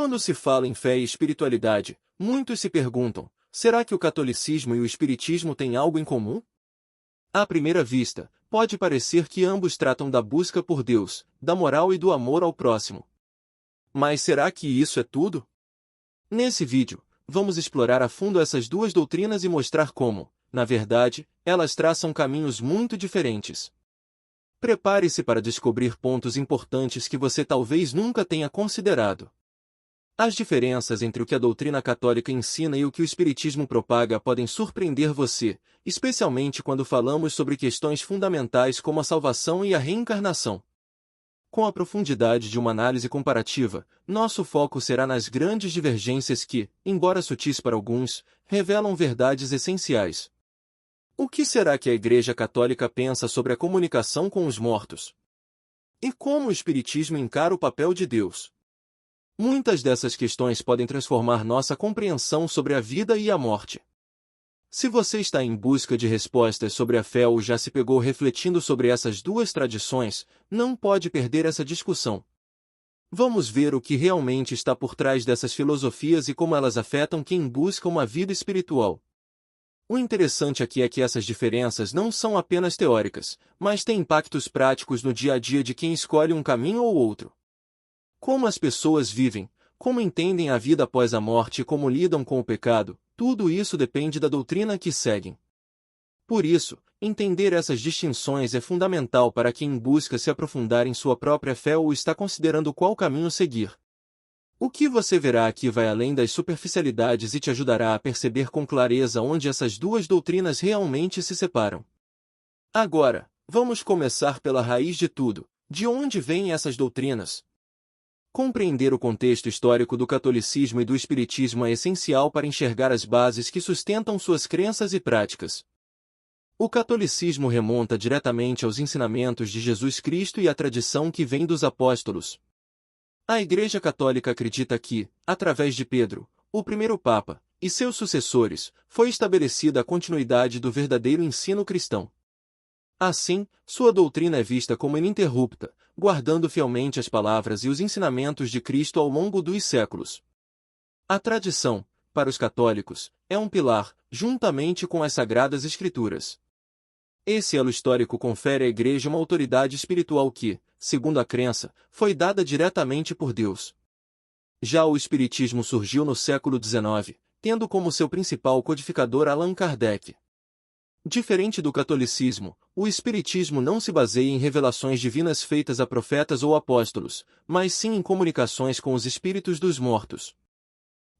Quando se fala em fé e espiritualidade, muitos se perguntam: será que o catolicismo e o espiritismo têm algo em comum? À primeira vista, pode parecer que ambos tratam da busca por Deus, da moral e do amor ao próximo. Mas será que isso é tudo? Nesse vídeo, vamos explorar a fundo essas duas doutrinas e mostrar como, na verdade, elas traçam caminhos muito diferentes. Prepare-se para descobrir pontos importantes que você talvez nunca tenha considerado. As diferenças entre o que a doutrina católica ensina e o que o espiritismo propaga podem surpreender você, especialmente quando falamos sobre questões fundamentais como a salvação e a reencarnação. Com a profundidade de uma análise comparativa, nosso foco será nas grandes divergências que, embora sutis para alguns, revelam verdades essenciais. O que será que a Igreja Católica pensa sobre a comunicação com os mortos? E como o espiritismo encara o papel de Deus? Muitas dessas questões podem transformar nossa compreensão sobre a vida e a morte. Se você está em busca de respostas sobre a fé ou já se pegou refletindo sobre essas duas tradições, não pode perder essa discussão. Vamos ver o que realmente está por trás dessas filosofias e como elas afetam quem busca uma vida espiritual. O interessante aqui é que essas diferenças não são apenas teóricas, mas têm impactos práticos no dia a dia de quem escolhe um caminho ou outro. Como as pessoas vivem, como entendem a vida após a morte e como lidam com o pecado, tudo isso depende da doutrina que seguem. Por isso, entender essas distinções é fundamental para quem busca se aprofundar em sua própria fé ou está considerando qual caminho seguir. O que você verá aqui vai além das superficialidades e te ajudará a perceber com clareza onde essas duas doutrinas realmente se separam. Agora, vamos começar pela raiz de tudo. De onde vêm essas doutrinas? Compreender o contexto histórico do catolicismo e do espiritismo é essencial para enxergar as bases que sustentam suas crenças e práticas. O catolicismo remonta diretamente aos ensinamentos de Jesus Cristo e à tradição que vem dos apóstolos. A Igreja Católica acredita que, através de Pedro, o primeiro Papa, e seus sucessores, foi estabelecida a continuidade do verdadeiro ensino cristão. Assim, sua doutrina é vista como ininterrupta, guardando fielmente as palavras e os ensinamentos de Cristo ao longo dos séculos. A tradição, para os católicos, é um pilar, juntamente com as Sagradas Escrituras. Esse elo histórico confere à Igreja uma autoridade espiritual que, segundo a crença, foi dada diretamente por Deus. Já o Espiritismo surgiu no século XIX, tendo como seu principal codificador Allan Kardec. Diferente do catolicismo, o espiritismo não se baseia em revelações divinas feitas a profetas ou apóstolos, mas sim em comunicações com os espíritos dos mortos.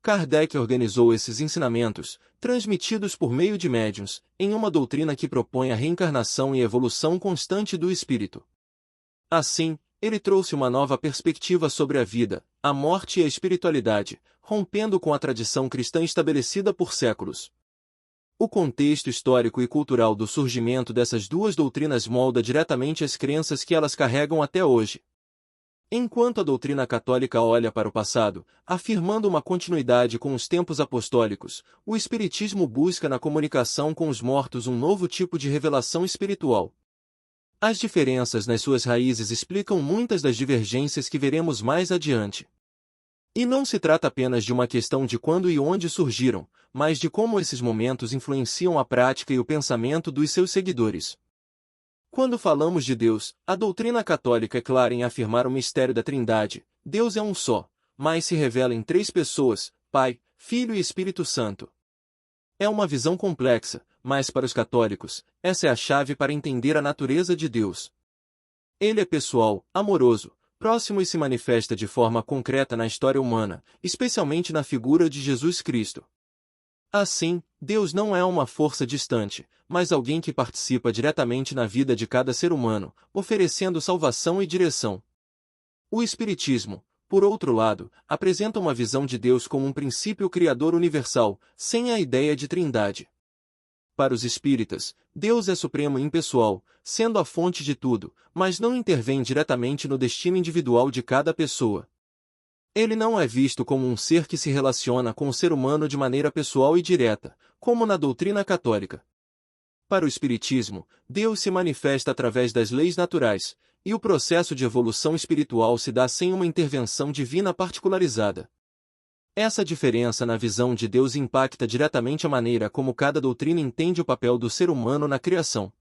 Kardec organizou esses ensinamentos, transmitidos por meio de médiuns, em uma doutrina que propõe a reencarnação e evolução constante do espírito. Assim, ele trouxe uma nova perspectiva sobre a vida, a morte e a espiritualidade, rompendo com a tradição cristã estabelecida por séculos. O contexto histórico e cultural do surgimento dessas duas doutrinas molda diretamente as crenças que elas carregam até hoje. Enquanto a doutrina católica olha para o passado, afirmando uma continuidade com os tempos apostólicos, o espiritismo busca na comunicação com os mortos um novo tipo de revelação espiritual. As diferenças nas suas raízes explicam muitas das divergências que veremos mais adiante. E não se trata apenas de uma questão de quando e onde surgiram, mas de como esses momentos influenciam a prática e o pensamento dos seus seguidores. Quando falamos de Deus, a doutrina católica é clara em afirmar o mistério da Trindade. Deus é um só, mas se revela em três pessoas: Pai, Filho e Espírito Santo. É uma visão complexa, mas para os católicos, essa é a chave para entender a natureza de Deus. Ele é pessoal, amoroso, próximo e se manifesta de forma concreta na história humana, especialmente na figura de Jesus Cristo. Assim, Deus não é uma força distante, mas alguém que participa diretamente na vida de cada ser humano, oferecendo salvação e direção. O Espiritismo, por outro lado, apresenta uma visão de Deus como um princípio criador universal, sem a ideia de trindade. Para os espíritas, Deus é supremo e impessoal, sendo a fonte de tudo, mas não intervém diretamente no destino individual de cada pessoa. Ele não é visto como um ser que se relaciona com o ser humano de maneira pessoal e direta, como na doutrina católica. Para o Espiritismo, Deus se manifesta através das leis naturais, e o processo de evolução espiritual se dá sem uma intervenção divina particularizada. Essa diferença na visão de Deus impacta diretamente a maneira como cada doutrina entende o papel do ser humano na criação.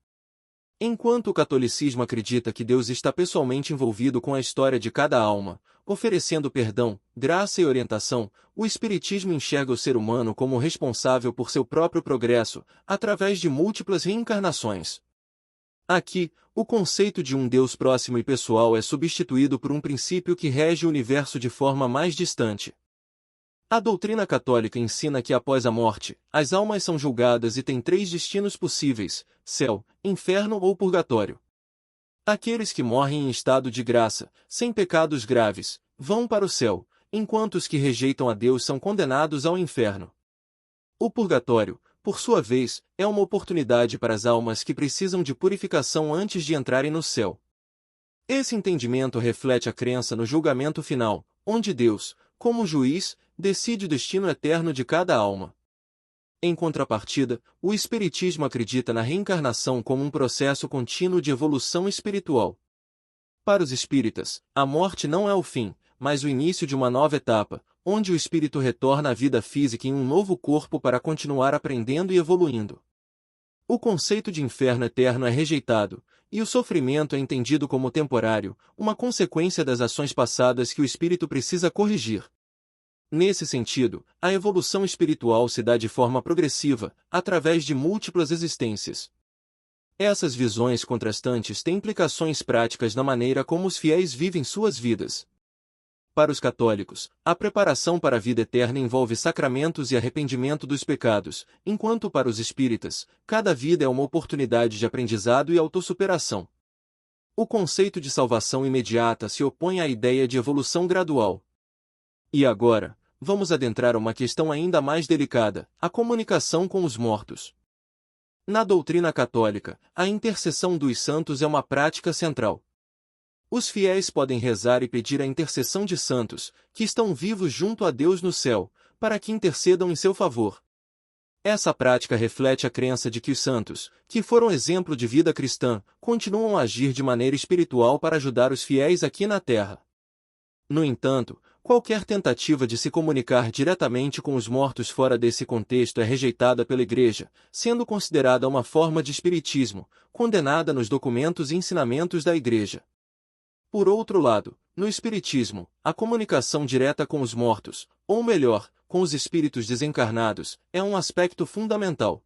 Enquanto o catolicismo acredita que Deus está pessoalmente envolvido com a história de cada alma, oferecendo perdão, graça e orientação, o espiritismo enxerga o ser humano como responsável por seu próprio progresso, através de múltiplas reencarnações. Aqui, o conceito de um Deus próximo e pessoal é substituído por um princípio que rege o universo de forma mais distante. A doutrina católica ensina que após a morte, as almas são julgadas e têm três destinos possíveis: céu, inferno ou purgatório. Aqueles que morrem em estado de graça, sem pecados graves, vão para o céu, enquanto os que rejeitam a Deus são condenados ao inferno. O purgatório, por sua vez, é uma oportunidade para as almas que precisam de purificação antes de entrarem no céu. Esse entendimento reflete a crença no julgamento final, onde Deus, como juiz, decide o destino eterno de cada alma. Em contrapartida, o Espiritismo acredita na reencarnação como um processo contínuo de evolução espiritual. Para os espíritas, a morte não é o fim, mas o início de uma nova etapa, onde o espírito retorna à vida física em um novo corpo para continuar aprendendo e evoluindo. O conceito de inferno eterno é rejeitado, e o sofrimento é entendido como temporário, uma consequência das ações passadas que o espírito precisa corrigir. Nesse sentido, a evolução espiritual se dá de forma progressiva, através de múltiplas existências. Essas visões contrastantes têm implicações práticas na maneira como os fiéis vivem suas vidas. Para os católicos, a preparação para a vida eterna envolve sacramentos e arrependimento dos pecados, enquanto para os espíritas, cada vida é uma oportunidade de aprendizado e autossuperação. O conceito de salvação imediata se opõe à ideia de evolução gradual. E agora, vamos adentrar uma questão ainda mais delicada: a comunicação com os mortos. Na doutrina católica, a intercessão dos santos é uma prática central. Os fiéis podem rezar e pedir a intercessão de santos, que estão vivos junto a Deus no céu, para que intercedam em seu favor. Essa prática reflete a crença de que os santos, que foram exemplo de vida cristã, continuam a agir de maneira espiritual para ajudar os fiéis aqui na terra. No entanto, qualquer tentativa de se comunicar diretamente com os mortos fora desse contexto é rejeitada pela Igreja, sendo considerada uma forma de espiritismo, condenada nos documentos e ensinamentos da Igreja. Por outro lado, no Espiritismo, a comunicação direta com os mortos, ou melhor, com os espíritos desencarnados, é um aspecto fundamental.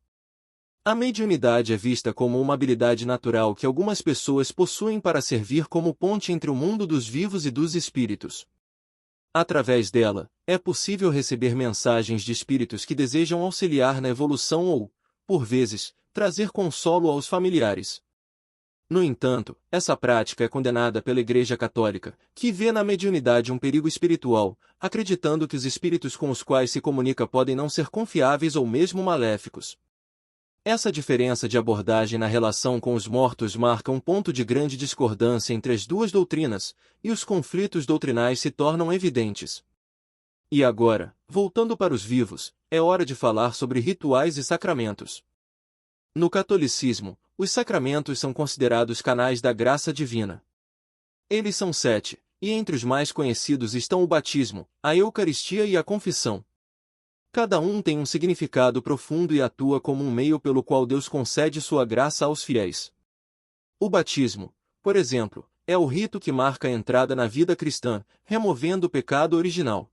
A mediunidade é vista como uma habilidade natural que algumas pessoas possuem para servir como ponte entre o mundo dos vivos e dos espíritos. Através dela, é possível receber mensagens de espíritos que desejam auxiliar na evolução ou, por vezes, trazer consolo aos familiares. No entanto, essa prática é condenada pela Igreja Católica, que vê na mediunidade um perigo espiritual, acreditando que os espíritos com os quais se comunica podem não ser confiáveis ou mesmo maléficos. Essa diferença de abordagem na relação com os mortos marca um ponto de grande discordância entre as duas doutrinas, e os conflitos doutrinais se tornam evidentes. E agora, voltando para os vivos, é hora de falar sobre rituais e sacramentos. No catolicismo, os sacramentos são considerados canais da graça divina. Eles são 7, e entre os mais conhecidos estão o batismo, a Eucaristia e a confissão. Cada um tem um significado profundo e atua como um meio pelo qual Deus concede sua graça aos fiéis. O batismo, por exemplo, é o rito que marca a entrada na vida cristã, removendo o pecado original.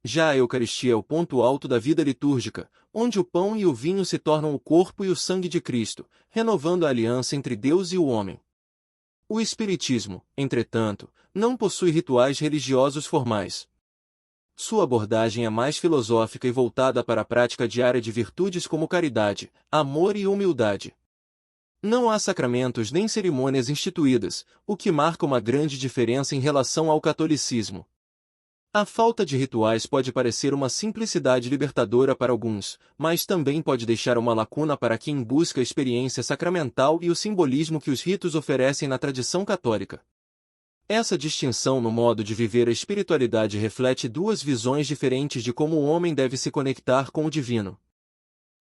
Já a Eucaristia é o ponto alto da vida litúrgica, onde o pão e o vinho se tornam o corpo e o sangue de Cristo, renovando a aliança entre Deus e o homem. O Espiritismo, entretanto, não possui rituais religiosos formais. Sua abordagem é mais filosófica e voltada para a prática diária de virtudes como caridade, amor e humildade. Não há sacramentos nem cerimônias instituídas, o que marca uma grande diferença em relação ao catolicismo. A falta de rituais pode parecer uma simplicidade libertadora para alguns, mas também pode deixar uma lacuna para quem busca a experiência sacramental e o simbolismo que os ritos oferecem na tradição católica. Essa distinção no modo de viver a espiritualidade reflete duas visões diferentes de como o homem deve se conectar com o divino.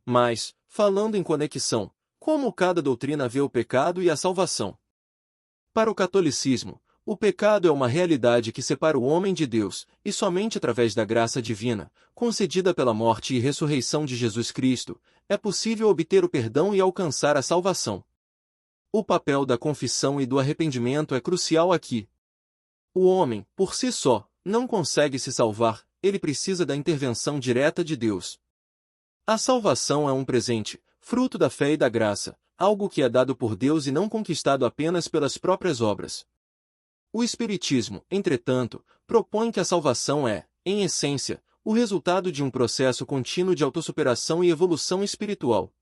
Mas, falando em conexão, como cada doutrina vê o pecado e a salvação? Para o catolicismo, o pecado é uma realidade que separa o homem de Deus, e somente através da graça divina, concedida pela morte e ressurreição de Jesus Cristo, é possível obter o perdão e alcançar a salvação. O papel da confissão e do arrependimento é crucial aqui. O homem, por si só, não consegue se salvar, ele precisa da intervenção direta de Deus. A salvação é um presente, fruto da fé e da graça, algo que é dado por Deus e não conquistado apenas pelas próprias obras. O Espiritismo, entretanto, propõe que a salvação é, em essência, o resultado de um processo contínuo de autossuperação e evolução espiritual.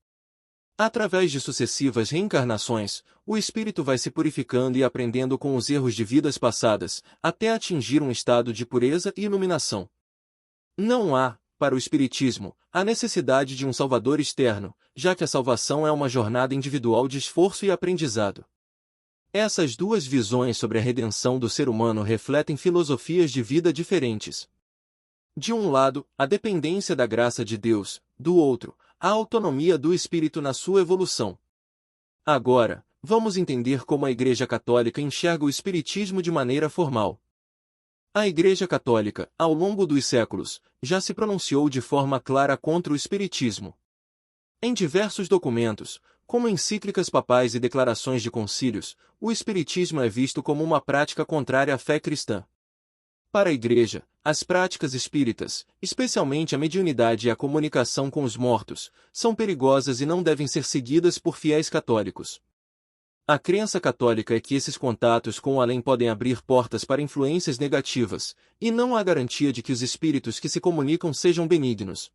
Através de sucessivas reencarnações, o espírito vai se purificando e aprendendo com os erros de vidas passadas, até atingir um estado de pureza e iluminação. Não há, para o Espiritismo, a necessidade de um Salvador externo, já que a salvação é uma jornada individual de esforço e aprendizado. Essas duas visões sobre a redenção do ser humano refletem filosofias de vida diferentes. De um lado, a dependência da graça de Deus, do outro, a autonomia do espírito na sua evolução. Agora, vamos entender como a Igreja Católica enxerga o Espiritismo de maneira formal. A Igreja Católica, ao longo dos séculos, já se pronunciou de forma clara contra o Espiritismo. Em diversos documentos, como encíclicas papais e declarações de concílios, o Espiritismo é visto como uma prática contrária à fé cristã. Para a Igreja, as práticas espíritas, especialmente a mediunidade e a comunicação com os mortos, são perigosas e não devem ser seguidas por fiéis católicos. A crença católica é que esses contatos com o além podem abrir portas para influências negativas, e não há garantia de que os espíritos que se comunicam sejam benignos.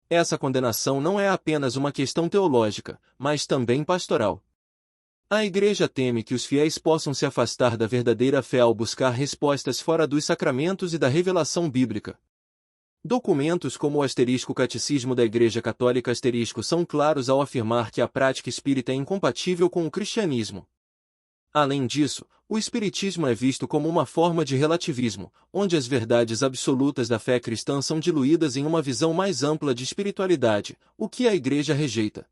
Essa condenação não é apenas uma questão teológica, mas também pastoral. A Igreja teme que os fiéis possam se afastar da verdadeira fé ao buscar respostas fora dos sacramentos e da revelação bíblica. Documentos como o asterisco Catecismo da Igreja Católica asterisco são claros ao afirmar que a prática espírita é incompatível com o cristianismo. Além disso, o espiritismo é visto como uma forma de relativismo, onde as verdades absolutas da fé cristã são diluídas em uma visão mais ampla de espiritualidade, o que a Igreja rejeita.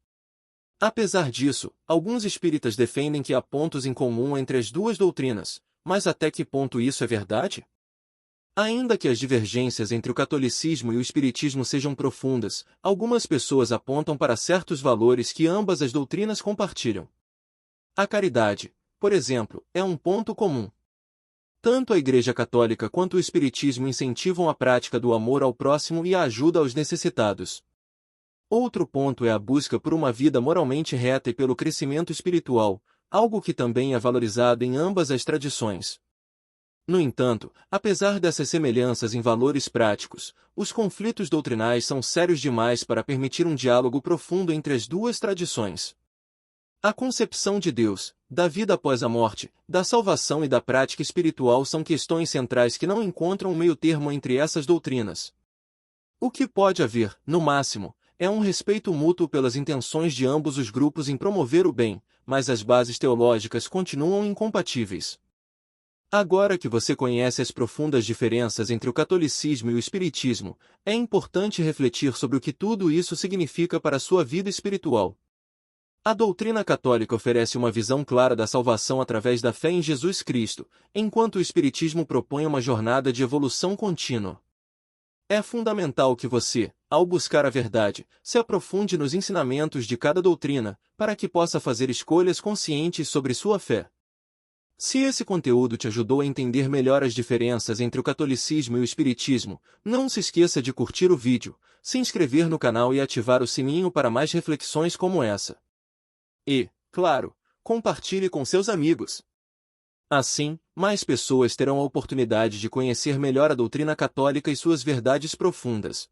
Apesar disso, alguns espíritas defendem que há pontos em comum entre as duas doutrinas, mas até que ponto isso é verdade? Ainda que as divergências entre o catolicismo e o espiritismo sejam profundas, algumas pessoas apontam para certos valores que ambas as doutrinas compartilham. A caridade, por exemplo, é um ponto comum. Tanto a Igreja Católica quanto o espiritismo incentivam a prática do amor ao próximo e a ajuda aos necessitados. Outro ponto é a busca por uma vida moralmente reta e pelo crescimento espiritual, algo que também é valorizado em ambas as tradições. No entanto, apesar dessas semelhanças em valores práticos, os conflitos doutrinais são sérios demais para permitir um diálogo profundo entre as duas tradições. A concepção de Deus, da vida após a morte, da salvação e da prática espiritual são questões centrais que não encontram um meio-termo entre essas doutrinas. O que pode haver, no máximo, é um respeito mútuo pelas intenções de ambos os grupos em promover o bem, mas as bases teológicas continuam incompatíveis. Agora que você conhece as profundas diferenças entre o catolicismo e o espiritismo, é importante refletir sobre o que tudo isso significa para a sua vida espiritual. A doutrina católica oferece uma visão clara da salvação através da fé em Jesus Cristo, enquanto o espiritismo propõe uma jornada de evolução contínua. É fundamental que você, ao buscar a verdade, se aprofunde nos ensinamentos de cada doutrina, para que possa fazer escolhas conscientes sobre sua fé. Se esse conteúdo te ajudou a entender melhor as diferenças entre o catolicismo e o espiritismo, não se esqueça de curtir o vídeo, se inscrever no canal e ativar o sininho para mais reflexões como essa. E, claro, compartilhe com seus amigos. Assim, mais pessoas terão a oportunidade de conhecer melhor a doutrina católica e suas verdades profundas.